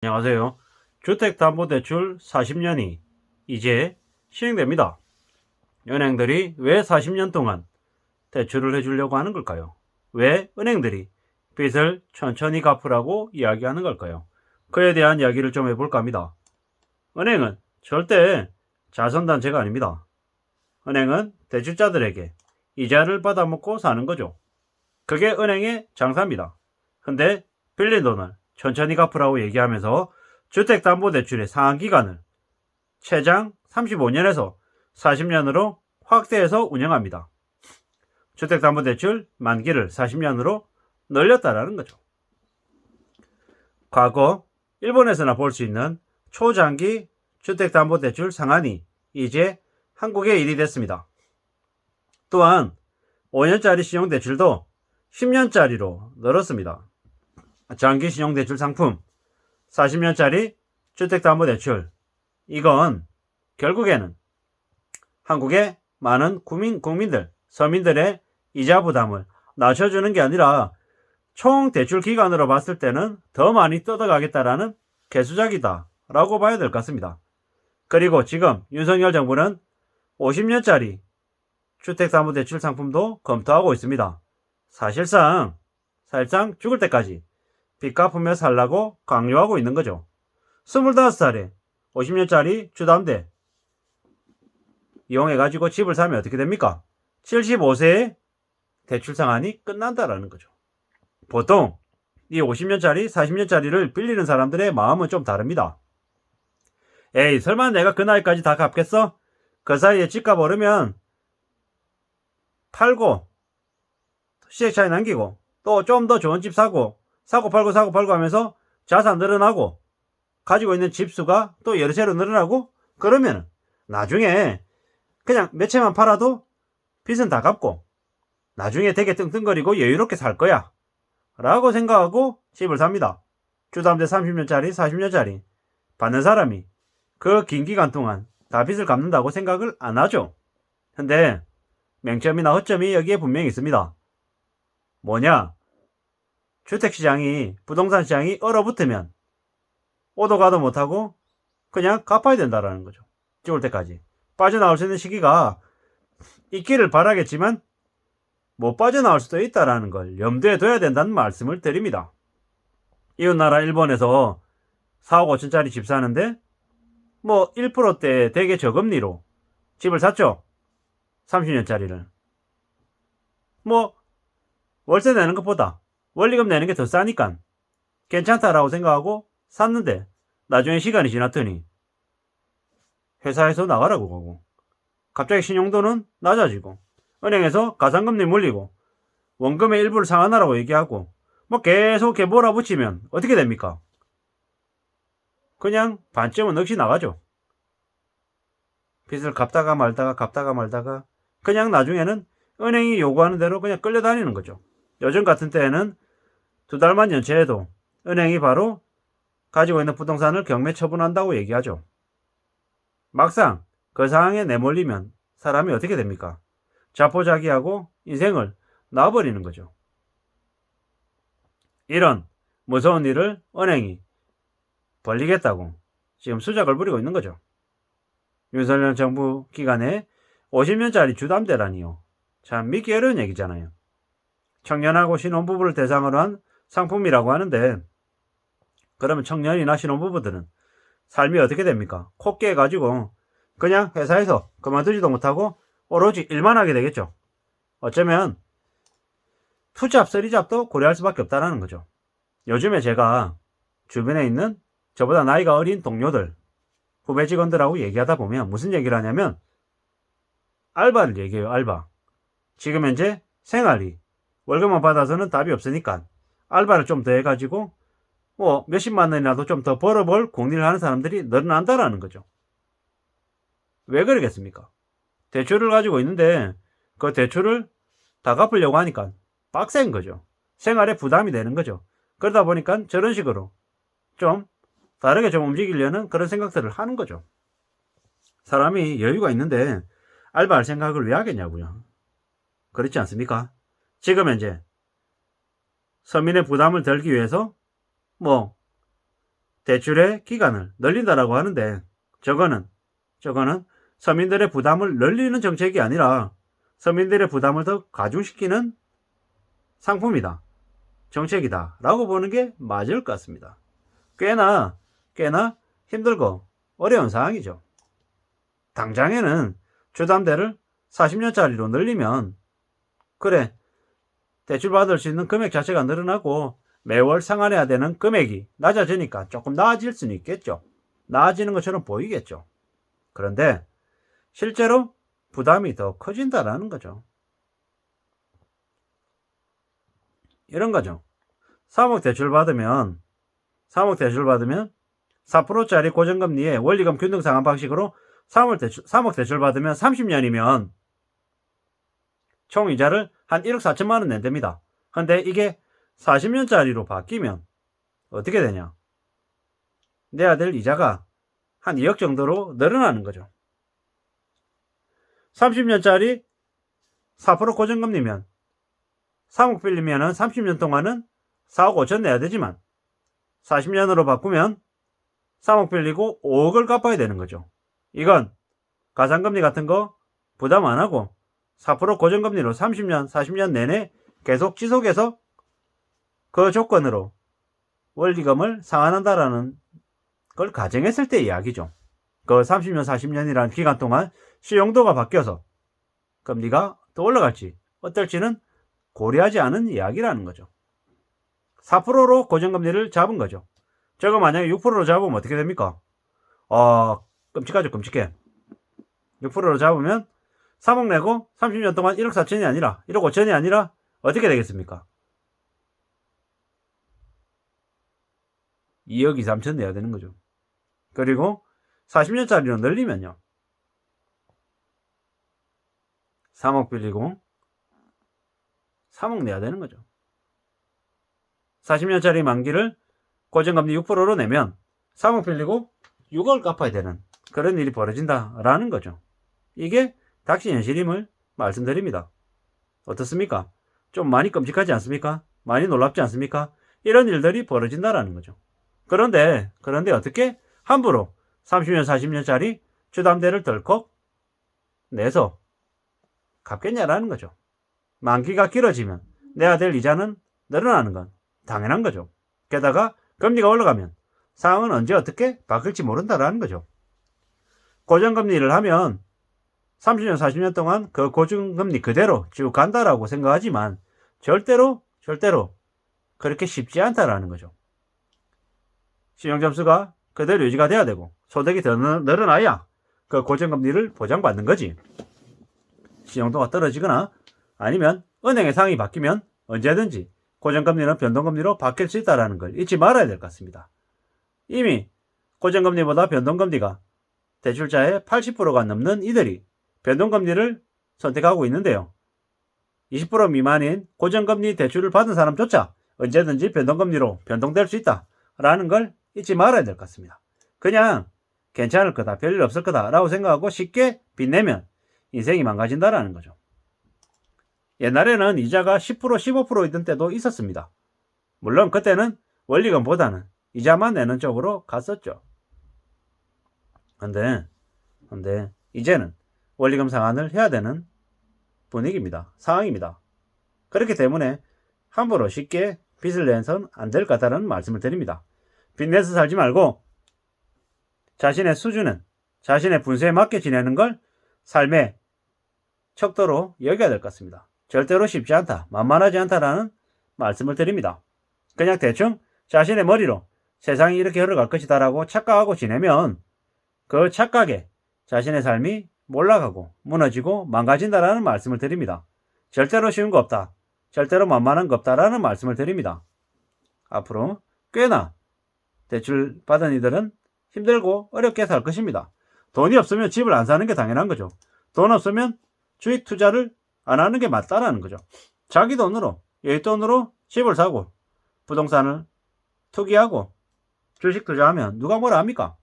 안녕하세요. 주택담보대출 40년이 이제 시행됩니다. 은행들이 왜 40년 동안 대출을 해주려고 하는 걸까요? 왜 은행들이 빚을 천천히 갚으라고 이야기하는 걸까요? 그에 대한 이야기를 좀 해볼까 합니다. 은행은 절대 자선단체가 아닙니다. 은행은 대출자들에게 이자를 받아먹고 사는 거죠. 그게 은행의 장사입니다. 근데 빌린 돈을 천천히 갚으라고 얘기하면서 주택담보대출의 상한기간을 최장 35년에서 40년으로 확대해서 운영합니다. 주택담보대출 만기를 40년으로 늘렸다라는 거죠. 과거 일본에서나 볼 수 있는 초장기 주택담보대출 상한이 이제 한국의 일이 됐습니다. 또한 5년짜리 신용대출도 10년짜리로 늘었습니다. 장기 신용대출 상품 40년짜리 주택담보대출, 이건 결국에는 한국의 많은 국민들, 서민들의 이자 부담을 낮춰주는 게 아니라 총 대출 기간으로 봤을 때는 더 많이 뜯어가겠다라는 개수작이다 라고 봐야 될 것 같습니다. 그리고 지금 윤석열 정부는 50년짜리 주택담보대출 상품도 검토하고 있습니다. 사실상 죽을 때까지 빚 갚으며 살라고 강요하고 있는 거죠. 25살에 50년짜리 주담대 이용해가지고 집을 사면 어떻게 됩니까? 75세에 대출 상한이 끝난다라는 거죠. 보통 이 50년짜리, 40년짜리를 빌리는 사람들의 마음은 좀 다릅니다. 에이, 설마 내가 그 나이까지 다 갚겠어? 그 사이에 집값 오르면 팔고 시세 차이 남기고 또 좀 더 좋은 집 사고 팔고 하면서 자산 늘어나고 가지고 있는 집수가 또 여러 채로 늘어나고, 그러면 나중에 그냥 몇 채만 팔아도 빚은 다 갚고 나중에 되게 뜬뜬거리고 여유롭게 살 거야 라고 생각하고 집을 삽니다. 주담대 30년짜리 40년짜리 받는 사람이 그 긴 기간 동안 다 빚을 갚는다고 생각을 안 하죠. 근데 맹점이나 허점이 여기에 분명히 있습니다. 뭐냐? 주택시장이, 부동산 시장이 얼어붙으면 오도 가도 못하고 그냥 갚아야 된다라는 거죠. 죽을 때까지. 빠져나올 수 있는 시기가 있기를 바라겠지만 못 빠져나올 수도 있다라는 걸 염두에 둬야 된다는 말씀을 드립니다. 이웃나라 일본에서 4억 5천짜리 집 사는데 1%대 되게 저금리로 집을 샀죠. 30년짜리를. 월세 내는 것보다 원리금 내는 게 더 싸니까 괜찮다라고 생각하고 샀는데 나중에 시간이 지났더니 회사에서 나가라고 하고 갑자기 신용도는 낮아지고 은행에서 가산금리 물리고 원금의 일부를 상환하라고 얘기하고 계속 이렇게 몰아붙이면 어떻게 됩니까? 그냥 반쯤은 넋이 나가죠. 빚을 갚다가 말다가 그냥 나중에는 은행이 요구하는 대로 그냥 끌려다니는 거죠. 요즘 같은 때에는 2달만 연체해도 은행이 바로 가지고 있는 부동산을 경매 처분한다고 얘기하죠. 막상 그 상황에 내몰리면 사람이 어떻게 됩니까? 자포자기하고 인생을 놔버리는 거죠. 이런 무서운 일을 은행이 벌리겠다고 지금 수작을 부리고 있는 거죠. 윤석열 정부 기간에 50년짜리 주담대라니요. 참 믿기 어려운 얘기잖아요. 청년하고 신혼부부를 대상으로 한 상품이라고 하는데, 그러면 청년이나 신혼부부들은 삶이 어떻게 됩니까? 코 깨가지고 그냥 회사에서 그만두지도 못하고 오로지 일만 하게 되겠죠. 어쩌면 투잡, 쓰리잡도 고려할 수밖에 없다는 거죠. 요즘에 제가 주변에 있는 저보다 나이가 어린 동료들, 후배 직원들하고 얘기하다 보면 무슨 얘기를 하냐면 알바를 얘기해요. 알바. 지금 현재 생활이 월급만 받아서는 답이 없으니까 알바를 좀 더 해가지고 몇십만 원이라도 좀 더 벌어볼 궁리를 하는 사람들이 늘어난다라는 거죠. 왜 그러겠습니까? 대출을 가지고 있는데 그 대출을 다 갚으려고 하니까 빡센 거죠. 생활에 부담이 되는 거죠. 그러다 보니까 저런 식으로 좀 다르게 좀 움직이려는 그런 생각들을 하는 거죠. 사람이 여유가 있는데 알바할 생각을 왜 하겠냐고요. 그렇지 않습니까? 지금 현재 서민의 부담을 덜기 위해서 대출의 기간을 늘린다라고 하는데 저거는 서민들의 부담을 늘리는 정책이 아니라 서민들의 부담을 더 가중시키는 상품이다. 정책이다. 라고 보는 게 맞을 것 같습니다. 꽤나 힘들고 어려운 상황이죠. 당장에는 주담대를 40년짜리로 늘리면 그래 대출 받을 수 있는 금액 자체가 늘어나고 매월 상환해야 되는 금액이 낮아지니까 조금 나아질 수는 있겠죠. 나아지는 것처럼 보이겠죠. 그런데 실제로 부담이 더 커진다라는 거죠. 이런 거죠. 3억 대출 받으면 4%짜리 고정금리에 원리금 균등 상환 방식으로 3억 대출 받으면 30년이면 총 이자를 한 1억 4천만 원 낸답니다. 근데 이게 40년짜리로 바뀌면 어떻게 되냐? 내야 될 이자가 한 2억 정도로 늘어나는 거죠. 30년짜리 4% 고정금리면 3억 빌리면 30년 동안은 4억 5천 내야 되지만 40년으로 바꾸면 3억 빌리고 5억을 갚아야 되는 거죠. 이건 가상금리 같은 거 부담 안 하고 4% 고정금리로 30년, 40년 내내 계속 지속해서 그 조건으로 원리금을 상환한다라는 걸 가정했을 때 이야기죠. 그 30년, 40년이라는 기간 동안 수용도가 바뀌어서 금리가 더 올라갈지 어떨지는 고려하지 않은 이야기라는 거죠. 4%로 고정금리를 잡은 거죠. 저거 만약에 6%로 잡으면 어떻게 됩니까? 끔찍하죠, 끔찍해. 6%로 잡으면 3억 내고 30년 동안 1억 4천이 아니라 1억 5천이 아니라 어떻게 되겠습니까? 2억 2, 3천 내야 되는 거죠. 그리고 40년짜리로 늘리면요. 3억 빌리고 3억 내야 되는 거죠. 40년짜리 만기를 고정금리 6%로 내면 3억 빌리고 6억을 갚아야 되는 그런 일이 벌어진다라는 거죠. 이게 닥친 현실임을 말씀드립니다. 어떻습니까? 좀 많이 끔찍하지 않습니까? 많이 놀랍지 않습니까? 이런 일들이 벌어진다라는 거죠. 그런데 어떻게 함부로 30년, 40년짜리 주담대를 덜컥 내서 갚겠냐라는 거죠. 만기가 길어지면 내야 될 이자는 늘어나는 건 당연한 거죠. 게다가 금리가 올라가면 상황은 언제 어떻게 바뀔지 모른다라는 거죠. 고정금리를 하면 30년, 40년 동안 그 고정금리 그대로 쭉 간다라고 생각하지만 절대로 그렇게 쉽지 않다라는 거죠. 신용점수가 그대로 유지가 돼야 되고 소득이 더 늘어나야 그 고정금리를 보장받는 거지. 신용도가 떨어지거나 아니면 은행의 상황이 바뀌면 언제든지 고정금리는 변동금리로 바뀔 수 있다는 걸 잊지 말아야 될 것 같습니다. 이미 고정금리보다 변동금리가 대출자의 80%가 넘는 이들이 변동금리를 선택하고 있는데요. 20% 미만인 고정금리 대출을 받은 사람조차 언제든지 변동금리로 변동될 수 있다라는 걸 잊지 말아야 될 것 같습니다. 그냥 괜찮을 거다, 별일 없을 거다라고 생각하고 쉽게 빚내면 인생이 망가진다라는 거죠. 옛날에는 이자가 10%, 15%이던 때도 있었습니다. 물론 그때는 원리금보다는 이자만 내는 쪽으로 갔었죠. 근데 이제는 원리금 상환을 해야 되는 분위기입니다. 상황입니다. 그렇기 때문에 함부로 쉽게 빚을 내선 안 될 것 같다는 말씀을 드립니다. 빚 내서 살지 말고 자신의 수준은 자신의 분수에 맞게 지내는 걸 삶의 척도로 여겨야 될 것 같습니다. 절대로 쉽지 않다, 만만하지 않다라는 말씀을 드립니다. 그냥 대충 자신의 머리로 세상이 이렇게 흘러갈 것이다 라고 착각하고 지내면 그 착각에 자신의 삶이 몰락하고 무너지고 망가진다라는 말씀을 드립니다. 절대로 쉬운 거 없다, 절대로 만만한 거 없다라는 말씀을 드립니다. 앞으로 꽤나 대출 받은 이들은 힘들고 어렵게 살 것입니다. 돈이 없으면 집을 안 사는 게 당연한 거죠. 돈 없으면 주식 투자를 안 하는 게 맞다라는 거죠. 자기 돈으로, 여윳돈으로 집을 사고 부동산을 투기하고 주식 투자하면 누가 뭐라 합니까?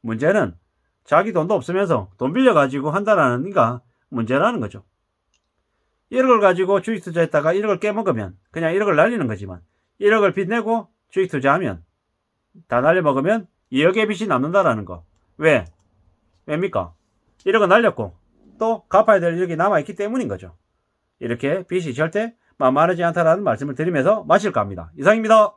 문제는 자기 돈도 없으면서 돈 빌려가지고 한다라는 게 문제라는 거죠. 1억을 가지고 주식 투자했다가 1억을 깨먹으면 그냥 1억을 날리는 거지만 1억을 빚내고 주식 투자하면 다 날려먹으면 2억의 빚이 남는다라는 거. 왜? 왜입니까? 1억은 날렸고 또 갚아야 될 1억이 남아있기 때문인 거죠. 이렇게 빚이 절대 만만하지 않다라는 말씀을 드리면서 마칠까 합니다. 이상입니다.